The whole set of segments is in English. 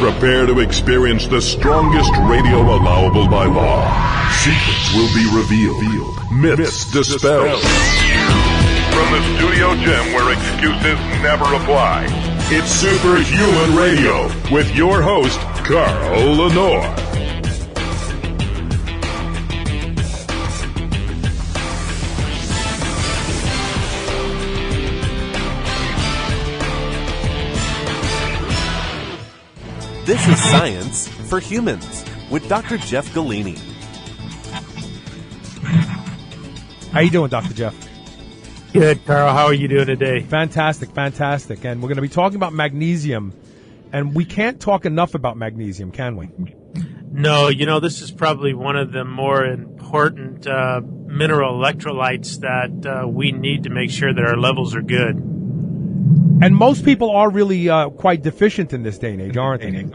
Prepare to experience the strongest radio allowable by law. Secrets will be revealed. Myths dispelled. From the studio gym where excuses never apply, it's Superhuman Radio with your host, Carl Lenore. This is Science for Humans with Dr. Jeff Galini. How you doing, Dr. Jeff? Good, Carl. How are you doing today? Fantastic. And we're going to be talking about magnesium, and we can't talk enough about magnesium, can we? No, this is probably one of the more important mineral electrolytes that we need to make sure that our levels are good. And most people are really quite deficient in this day and age, aren't they?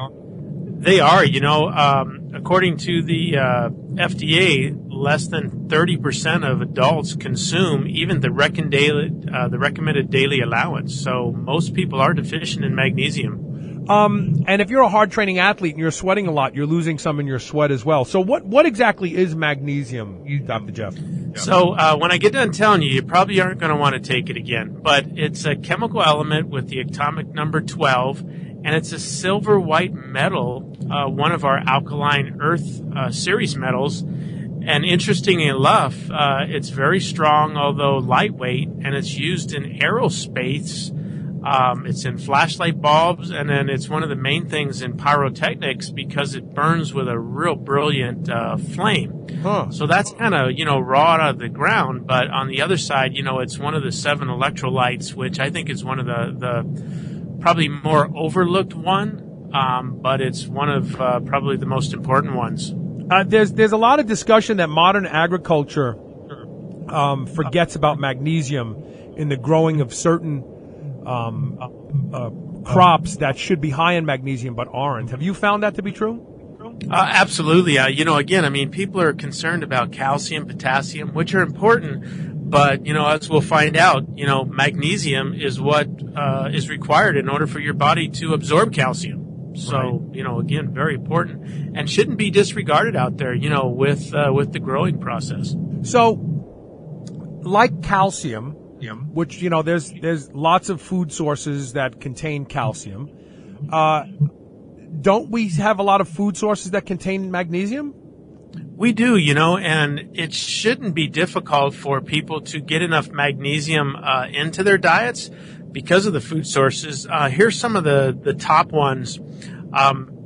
They are. According to the FDA, less than 30% of adults consume even the recommended daily allowance. So most people are deficient in magnesium. And if you're a hard training athlete and you're sweating a lot, you're losing some in your sweat as well. So what exactly is magnesium, Dr. Jeff? So when I get done telling you, you probably aren't going to want to take it again. But it's a chemical element with the atomic number 12, and it's a silver white metal, one of our alkaline earth series metals. And interestingly enough, it's very strong, although lightweight, and it's used in aerospace. It's in flashlight bulbs, and then it's one of the main things in pyrotechnics because it burns with a real brilliant flame. Huh. So that's kind of, raw out of the ground. But on the other side, it's one of the 7 electrolytes, which I think is one of the probably more overlooked one, but it's one of probably the most important ones. There's a lot of discussion that modern agriculture forgets about magnesium in the growing of certain crops that should be high in magnesium but aren't. Have you found that to be true? Absolutely. Again, people are concerned about calcium, potassium, which are important, but, as we'll find out, magnesium is what is required in order for your body to absorb calcium. So, right. Again, very important and shouldn't be disregarded out there, with the growing process. So, like calcium, which, there's lots of food sources that contain calcium. Don't we have a lot of food sources that contain magnesium? We do, and it shouldn't be difficult for people to get enough magnesium into their diets because of the food sources. Here's some of the top ones.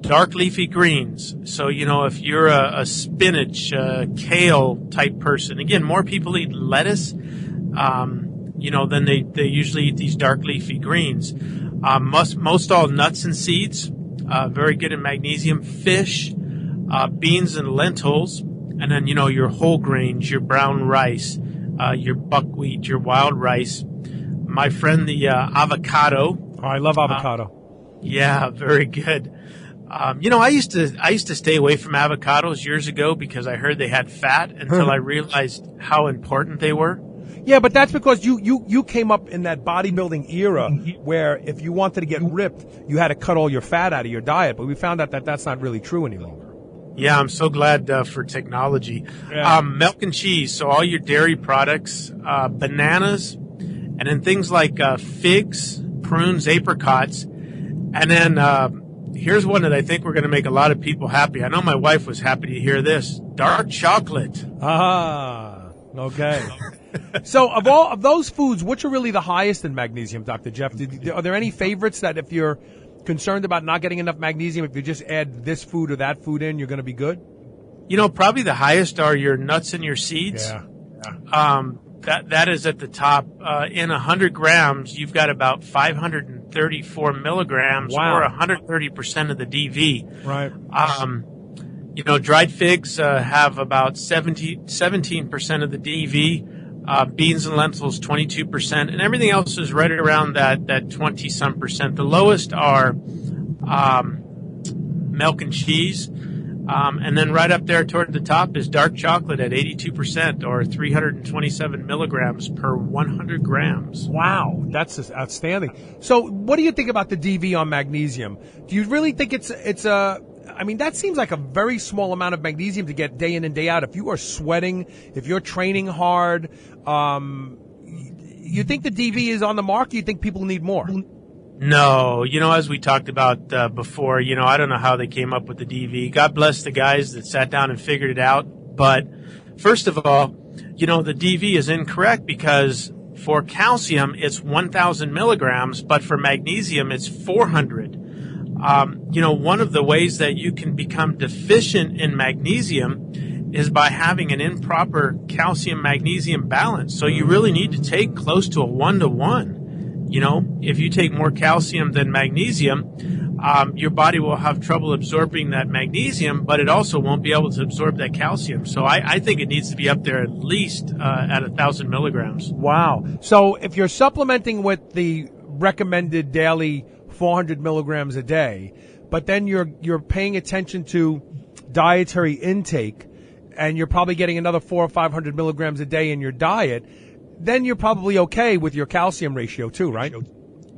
Dark leafy greens. So, if you're a spinach, kale type person, again, more people eat lettuce, then they usually eat these dark leafy greens. Most all nuts and seeds, very good in magnesium. Fish, beans and lentils, and then, your whole grains, your brown rice, your buckwheat, your wild rice. My friend, the avocado. Oh, I love avocado. Yeah, very good. I used to stay away from avocados years ago because I heard they had fat until I realized how important they were. Yeah, but that's because you came up in that bodybuilding era where if you wanted to get ripped, you had to cut all your fat out of your diet. But we found out that that's not really true any longer. Yeah, I'm so glad for technology. Yeah. Milk and cheese, so all your dairy products, bananas, and then things like figs, prunes, apricots. And then here's one that I think we're going to make a lot of people happy. I know my wife was happy to hear this. Dark chocolate. Ah, okay. So of those foods, which are really the highest in magnesium, Dr. Jeff? Are there any favorites that if you're concerned about not getting enough magnesium, if you just add this food or that food in, you're going to be good? Probably the highest are your nuts and your seeds. Yeah. That is at the top. In 100 grams, you've got about 534 milligrams, Wow. or 130% of the DV. Right. Dried figs have about 17% of the DV. Beans and lentils, 22%, and everything else is right around that 20-some percent. The lowest are milk and cheese. And then right up there toward the top is dark chocolate at 82% or 327 milligrams per 100 grams. Wow, that's just outstanding. So what do you think about the DV on magnesium? Do you really think it's I mean, that seems like a very small amount of magnesium to get day in and day out. If you are sweating, if you're training hard, you think the DV is on the mark? Or you think people need more? No, as we talked about before, I don't know how they came up with the DV. God bless the guys that sat down and figured it out. But first of all, the DV is incorrect because for calcium, it's 1,000 milligrams, but for magnesium, it's 400. One of the ways that you can become deficient in magnesium is by having an improper calcium-magnesium balance. So you really need to take close to a 1-to-1. If you take more calcium than magnesium, your body will have trouble absorbing that magnesium, but it also won't be able to absorb that calcium. So I think it needs to be up there at least at 1,000 milligrams. Wow. So if you're supplementing with the recommended daily 400 milligrams a day, but then you're paying attention to dietary intake, and you're probably getting another 400 or 500 milligrams a day in your diet, then you're probably okay with your calcium ratio too, right?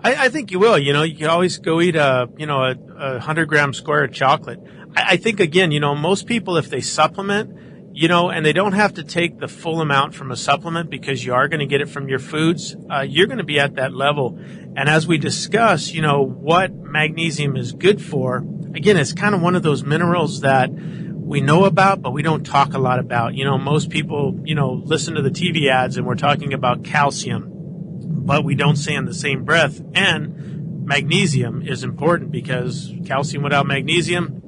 I think you will. You can always go eat a 100-gram square of chocolate. I think, again, most people, if they supplement, and they don't have to take the full amount from a supplement because you are going to get it from your foods, you're going to be at that level. And as we discuss, what magnesium is good for, again, it's kind of one of those minerals that we know about, but we don't talk a lot about. Most people, listen to the TV ads and we're talking about calcium, but we don't say in the same breath. And magnesium is important because calcium without magnesium,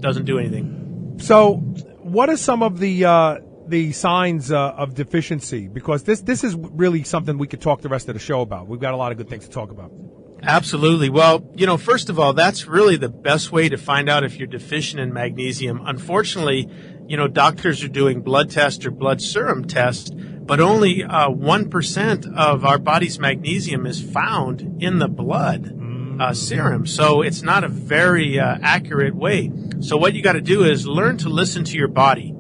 doesn't do anything. So what are some of the signs of deficiency? Because this is really something we could talk the rest of the show about. We've got a lot of good things to talk about. Absolutely. Well, first of all, that's really the best way to find out if you're deficient in magnesium. Unfortunately, doctors are doing blood tests or blood serum tests, but only 1% of our body's magnesium is found in the blood serum. So it's not a very accurate way. So what you got to do is learn to listen to your body.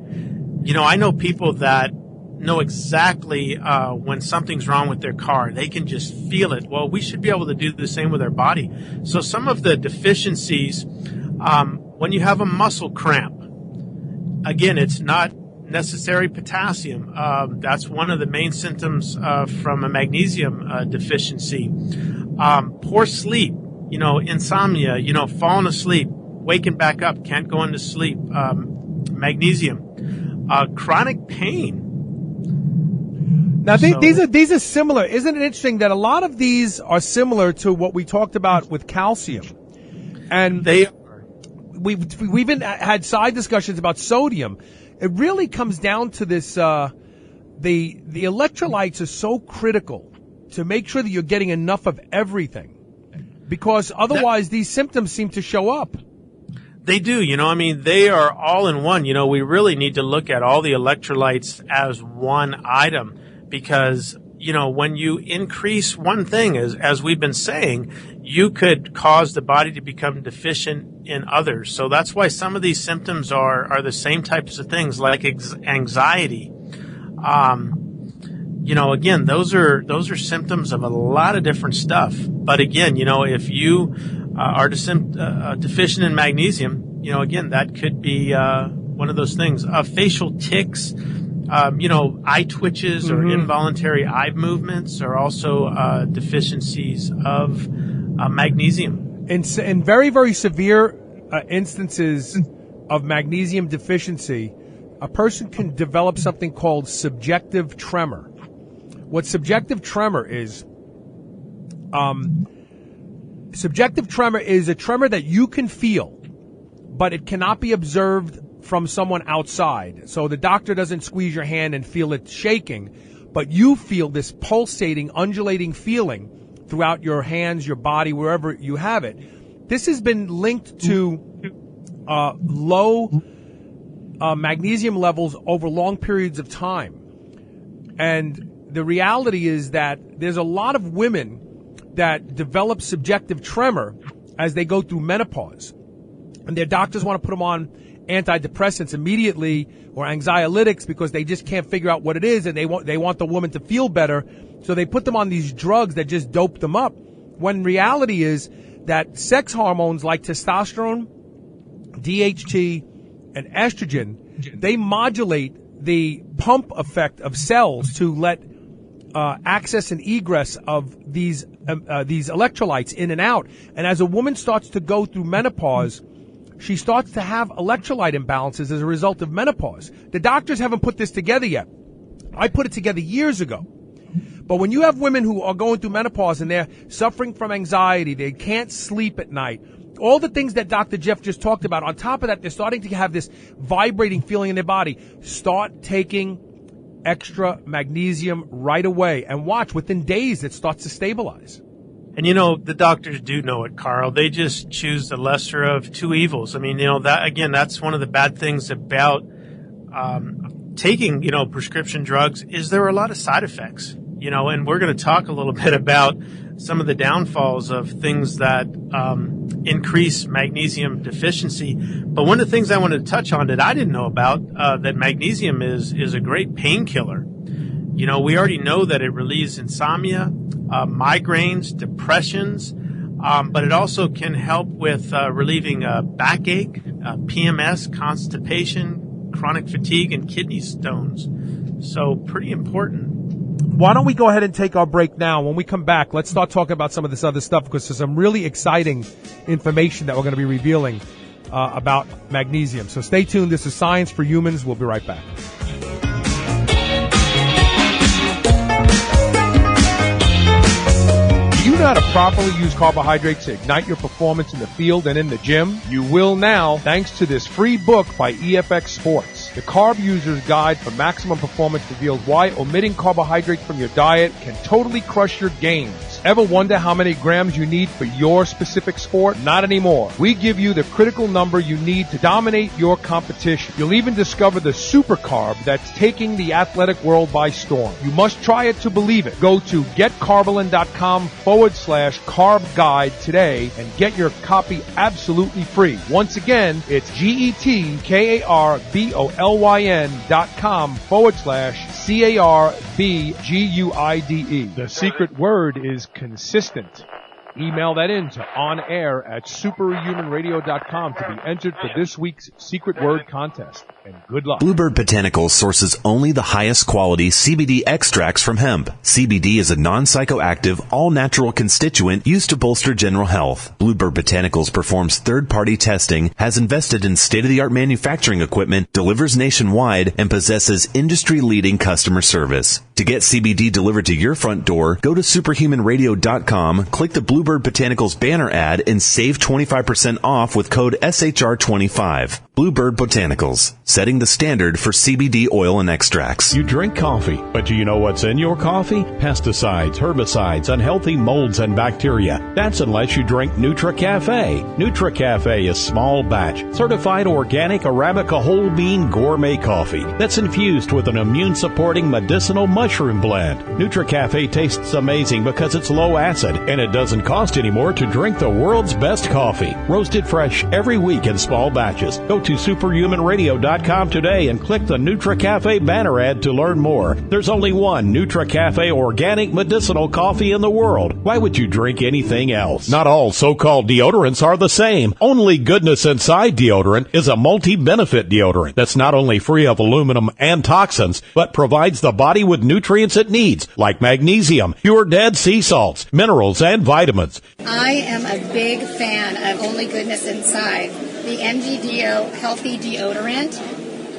I know people that know exactly when something's wrong with their car. They can just feel it. Well, we should be able to do the same with our body. So some of the deficiencies, when you have a muscle cramp, again, it's not necessary potassium. That's one of the main symptoms from a magnesium deficiency. Poor sleep, insomnia, falling asleep, waking back up, can't go into sleep, magnesium, chronic pain. Now, these are similar. Isn't it interesting that a lot of these are similar to what we talked about with calcium? And we've even had side discussions about sodium. It really comes down to this, the electrolytes are so critical to make sure that you're getting enough of everything, because otherwise these symptoms seem to show up. They do, they are all in one. We really need to look at all the electrolytes as one item. Because, when you increase one thing, as we've been saying, you could cause the body to become deficient in others. So that's why some of these symptoms are the same types of things, like anxiety. Again, those are symptoms of a lot of different stuff. But again, if you are deficient in magnesium, again, that could be one of those things. Facial tics. Eye twitches or involuntary eye movements are also deficiencies of magnesium. In very, very severe instances of magnesium deficiency, a person can develop something called subjective tremor. What subjective tremor is a tremor that you can feel, but it cannot be observed from someone outside. So the doctor doesn't squeeze your hand and feel it shaking, but you feel this pulsating, undulating feeling throughout your hands, your body, wherever you have it. This has been linked to low magnesium levels over long periods of time. And the reality is that there's a lot of women that develop subjective tremor as they go through menopause. And their doctors want to put them on antidepressants immediately or anxiolytics because they just can't figure out what it is, and they want the woman to feel better. So they put them on these drugs that just dope them up. When reality is that sex hormones like testosterone, DHT, and estrogen, they modulate the pump effect of cells to let access and egress of these electrolytes in and out. And as a woman starts to go through menopause, she starts to have electrolyte imbalances as a result of menopause. The doctors haven't put this together yet. I put it together years ago. But when you have women who are going through menopause and they're suffering from anxiety, they can't sleep at night, all the things that Dr. Jeff just talked about, on top of that, they're starting to have this vibrating feeling in their body. Start taking extra magnesium right away and watch within days it starts to stabilize. And, the doctors do know it, Carl. They just choose the lesser of two evils. I mean, that's one of the bad things about taking, prescription drugs is there are a lot of side effects, and we're going to talk a little bit about some of the downfalls of things that increase magnesium deficiency. But one of the things I wanted to touch on that I didn't know about, that magnesium is a great painkiller. We already know that it relieves insomnia, migraines, depressions, but it also can help with relieving backache, PMS, constipation, chronic fatigue, and kidney stones. So pretty important. Why don't we go ahead and take our break now? When we come back, let's start talking about some of this other stuff because there's some really exciting information that we're going to be revealing about magnesium. So stay tuned. This is Science for Humans. We'll be right back. Do you know how to properly use carbohydrates to ignite your performance in the field and in the gym? You will now, thanks to this free book by EFX Sports. The Carb User's Guide for Maximum Performance reveals why omitting carbohydrates from your diet can totally crush your gains. Ever wonder how many grams you need for your specific sport? Not anymore. We give you the critical number you need to dominate your competition. You'll even discover the super carb that's taking the athletic world by storm. You must try it to believe it. Go to getcarbolin.com/carb guide today and get your copy absolutely free. Once again, it's getkarbolin.com/CARBGUIDE. The secret word is consistent. Email that in to onair@superhumanradio.com to be entered for this week's secret word contest. And good luck. Bluebird Botanicals sources only the highest quality CBD extracts from hemp. CBD is a non-psychoactive, all-natural constituent used to bolster general health. Bluebird Botanicals performs third-party testing, has invested in state-of-the-art manufacturing equipment, delivers nationwide, and possesses industry-leading customer service. To get CBD delivered to your front door, go to superhumanradio.com, click the Bluebird Botanicals banner ad, and save 25% off with code SHR25. Bluebird Botanicals, setting the standard for CBD oil and extracts. You drink coffee, but do you know what's in your coffee? Pesticides, herbicides, unhealthy molds and bacteria. That's unless you drink NutriCafe. NutriCafe is small batch, certified organic Arabica whole bean gourmet coffee that's infused with an immune-supporting medicinal mushroom blend. NutriCafe tastes amazing because it's low acid, and it doesn't cost any more to drink the world's best coffee. Roasted fresh every week in small batches. Go to superhumanradio.com today and click the NutriCafe banner ad to learn more. There's only one NutriCafe organic medicinal coffee in the world. Why would you drink anything else? Not all so-called deodorants are the same. Only Goodness Inside deodorant is a multi-benefit deodorant that's not only free of aluminum and toxins, but provides the body with nutrients it needs, like magnesium, pure dead sea salts, minerals, and vitamins. I am a big fan of Only Goodness Inside, the MGDO healthy deodorant.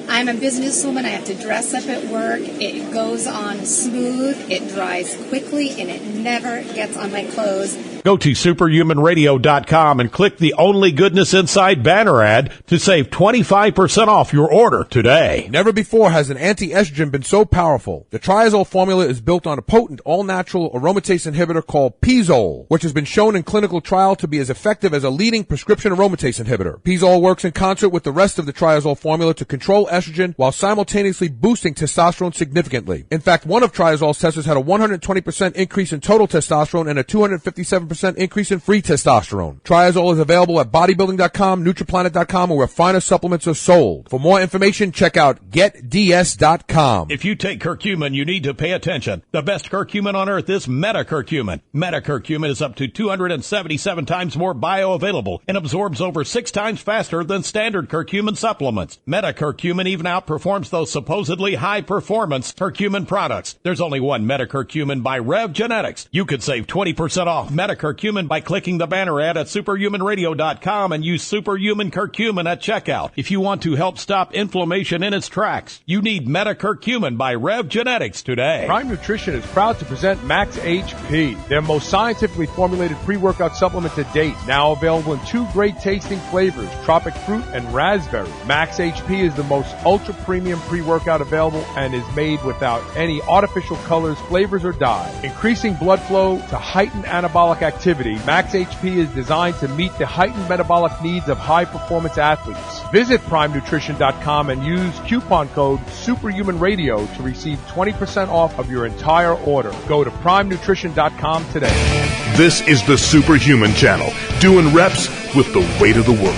I'm a businesswoman. I have to dress up at work. It goes on smooth, it dries quickly, and it never gets on my clothes. Go to superhumanradio.com and click the Only Goodness Inside banner ad to save 25% off your order today. Never before has an anti-estrogen been so powerful. The triazole formula is built on a potent all-natural aromatase inhibitor called Pizole, which has been shown in clinical trial to be as effective as a leading prescription aromatase inhibitor. Pizole works in concert with the rest of the triazole formula to control estrogen while simultaneously boosting testosterone significantly. In fact, one of triazole's testers had a 120% increase in total testosterone and a 257% 100% increase in free testosterone. Triazole is available at bodybuilding.com, nutriplanet.com, or where finer supplements are sold. For more information, check out getds.com. If you take curcumin, you need to pay attention. The best curcumin on earth is metacurcumin. Metacurcumin is up to 277 times more bioavailable and absorbs over 6 times faster than standard curcumin supplements. Metacurcumin even outperforms those supposedly high-performance curcumin products. There's only one metacurcumin by Rev Genetics. You could save 20% off metacurcumin by clicking the banner ad at superhumanradio.com and use superhuman curcumin at checkout. If you want to help stop inflammation in its tracks, you need metacurcumin by Rev Genetics today. Prime Nutrition is proud to present Max HP, their most scientifically formulated pre-workout supplement to date. Now available in 2 great tasting flavors, tropic fruit and raspberry. Max HP is the most ultra-premium pre-workout available and is made without any artificial colors, flavors, or dye. Increasing blood flow to heighten anabolic activity, Max HP is designed to meet the heightened metabolic needs of high-performance athletes. Visit PrimeNutrition.com and use coupon code SuperhumanRadio to receive 20% off of your entire order. Go to PrimeNutrition.com today. This is the Superhuman Channel, doing reps with the weight of the world.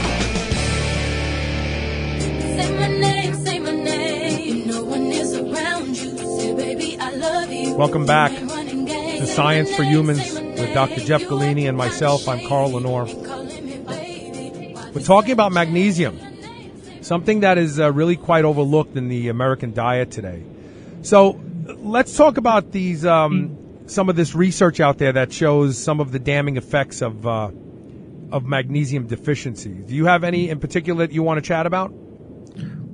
Welcome back to Science for Humans with Dr. Jeff Galini and myself. I'm Carl Lenore. We're talking about magnesium, something that is really quite overlooked in the American diet today. So let's talk about these some of this research out there that shows some of the damning effects of magnesium deficiency. Do you have any in particular that you want to chat about?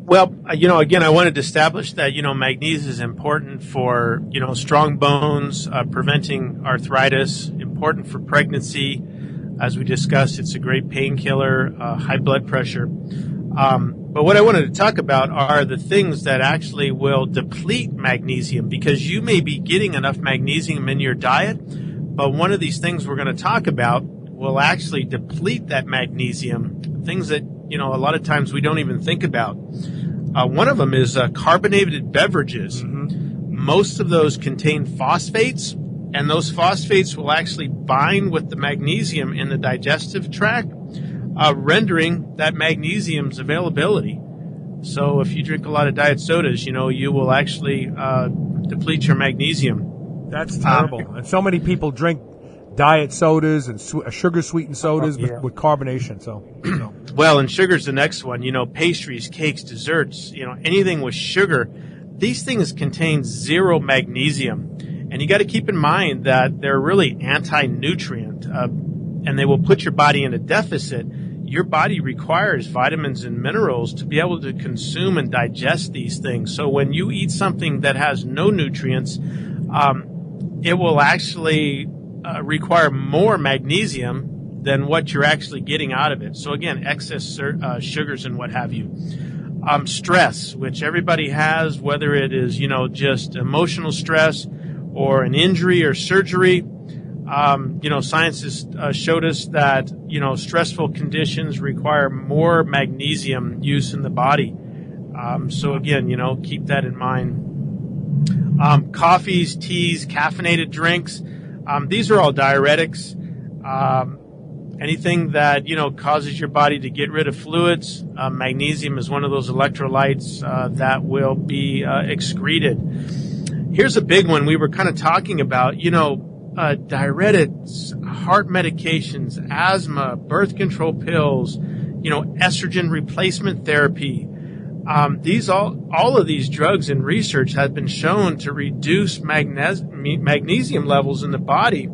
Well, again, I wanted to establish that, magnesium is important for, strong bones, preventing arthritis, important for pregnancy. As we discussed, it's a great painkiller, high blood pressure. But what I wanted to talk about are the things that actually will deplete magnesium, because you may be getting enough magnesium in your diet, but one of these things we're going to talk about will actually deplete that magnesium, things that, a lot of times we don't even think about. One of them is carbonated beverages. Mm-hmm. Most of those contain phosphates, and those phosphates will actually bind with the magnesium in the digestive tract, rendering that magnesium's availability. So if you drink a lot of diet sodas, you will actually deplete your magnesium. That's terrible. And so many people drink diet sodas and sugar-sweetened sodas with carbonation. So, Well, and sugar's the next one. Pastries, cakes, desserts, anything with sugar. These things contain 0 magnesium. And you got to keep in mind that they're really anti-nutrient, and they will put your body in a deficit. Your body requires vitamins and minerals to be able to consume and digest these things. So when you eat something that has no nutrients, it will actually require more magnesium than what you're actually getting out of it. So again, excess sugars and what have you. Stress, which everybody has, whether it is, just emotional stress or an injury or surgery. Science has showed us that, stressful conditions require more magnesium use in the body. So again, keep that in mind. Coffees, teas, caffeinated drinks. These are all diuretics. Anything that, causes your body to get rid of fluids. Magnesium is one of those electrolytes that will be excreted. Here's a big one we were kind of talking about, diuretics, heart medications, asthma, birth control pills, estrogen replacement therapy. All of these drugs in research have been shown to reduce magnesium levels in the body.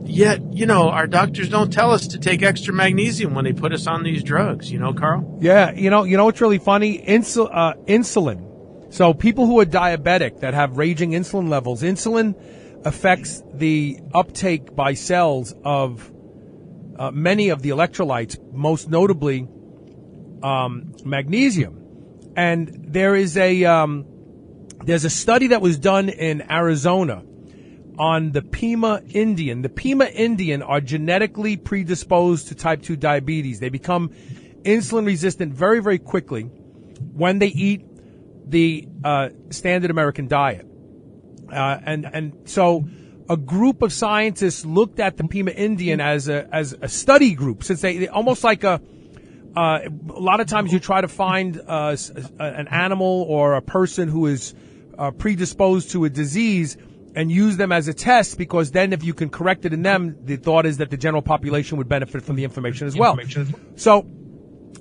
Yet, our doctors don't tell us to take extra magnesium when they put us on these drugs, Carl? Yeah, what's really funny? Insulin. So people who are diabetic that have raging insulin levels, insulin affects the uptake by cells of many of the electrolytes, most notably magnesium. And there's a study that was done in Arizona on the Pima Indian. The Pima Indian are genetically predisposed to type 2 diabetes. They become insulin resistant very, very quickly when they eat the standard American diet. And so a group of scientists looked at the Pima Indian as a study group, since they almost like a lot of times you try to find an animal or a person who is predisposed to a disease and use them as a test, because then if you can correct it in them, the thought is that the general population would benefit from the information as well. So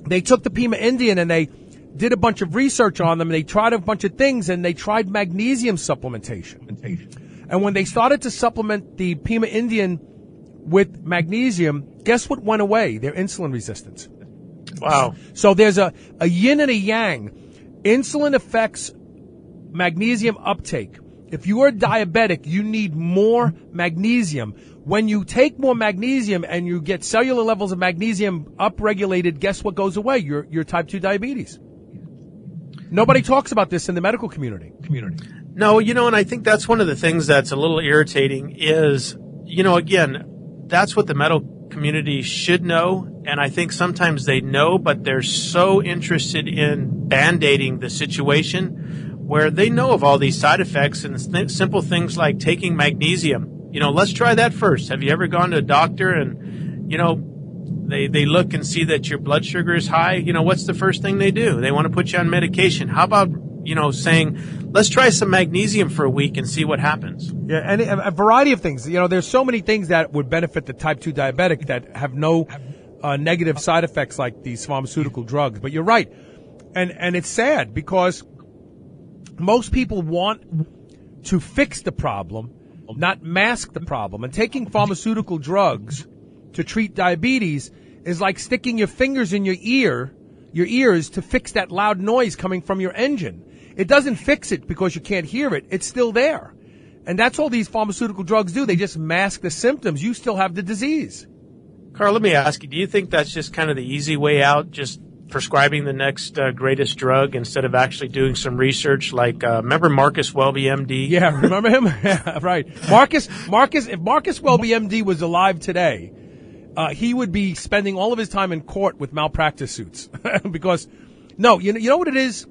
they took the Pima Indian and they did a bunch of research on them. They tried a bunch of things, and they tried magnesium supplementation. And when they started to supplement the Pima Indian with magnesium, guess what went away? Their insulin resistance. Wow. So there's a yin and a yang. Insulin affects magnesium uptake. If you are diabetic, you need more magnesium. When you take more magnesium and you get cellular levels of magnesium upregulated, guess what goes away? Your type 2 diabetes. Nobody talks about this in the medical community. No, and I think that's one of the things that's a little irritating is, again, that's what the medical community should know. And I think sometimes they know, but they're so interested in band-aiding the situation where they know of all these side effects and simple things like taking magnesium. Let's try that first. Have you ever gone to a doctor and, they look and see that your blood sugar is high? What's the first thing they do? They want to put you on medication. How about, saying, let's try some magnesium for a week and see what happens? Yeah, and a variety of things. There's so many things that would benefit the type 2 diabetic that have no negative side effects like these pharmaceutical drugs. But you're right. And it's sad because most people want to fix the problem, not mask the problem. And taking pharmaceutical drugs to treat diabetes is like sticking your fingers in your ears to fix that loud noise coming from your engine. It doesn't fix it because you can't hear it. It's still there. And that's all these pharmaceutical drugs do. They just mask the symptoms. You still have the disease. Carl, let me ask you, do you think that's just kind of the easy way out, just prescribing the next greatest drug instead of actually doing some research? Like, remember Marcus Welby, MD? Yeah, remember him? Yeah, right. If Marcus Welby, MD was alive today, he would be spending all of his time in court with malpractice suits. Because, no, you know what it is?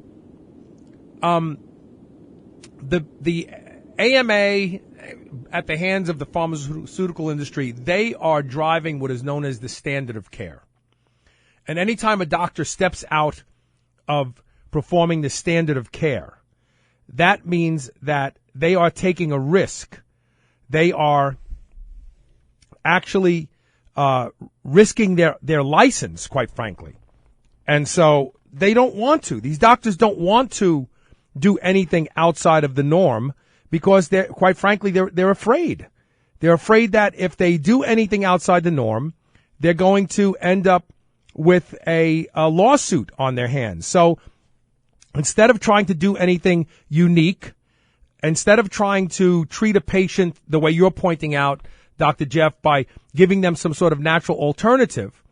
The AMA, at the hands of the pharmaceutical industry, they are driving what is known as the standard of care. And anytime a doctor steps out of performing the standard of care, that means that they are taking a risk. They are actually risking their license, quite frankly. And so they don't want to. These doctors don't want to do anything outside of the norm because they're afraid. They're afraid that if they do anything outside the norm, they're going to end up with a lawsuit on their hands. So instead of trying to do anything unique, instead of trying to treat a patient the way you're pointing out, Dr. Jeff, by giving them some sort of natural alternative,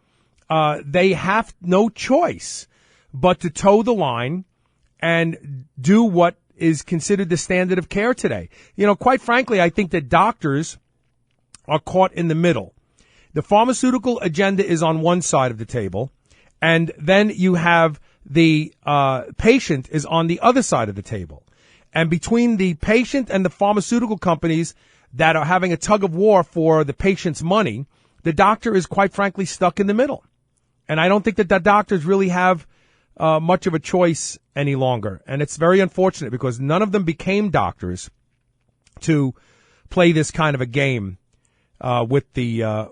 they have no choice but to toe the line and do what is considered the standard of care today. Quite frankly, I think that doctors are caught in the middle. The pharmaceutical agenda is on one side of the table, and then you have the patient is on the other side of the table. And between the patient and the pharmaceutical companies that are having a tug of war for the patient's money, the doctor is quite frankly stuck in the middle. And I don't think that the doctors really have much of a choice any longer. And it's very unfortunate because none of them became doctors to play this kind of a game with the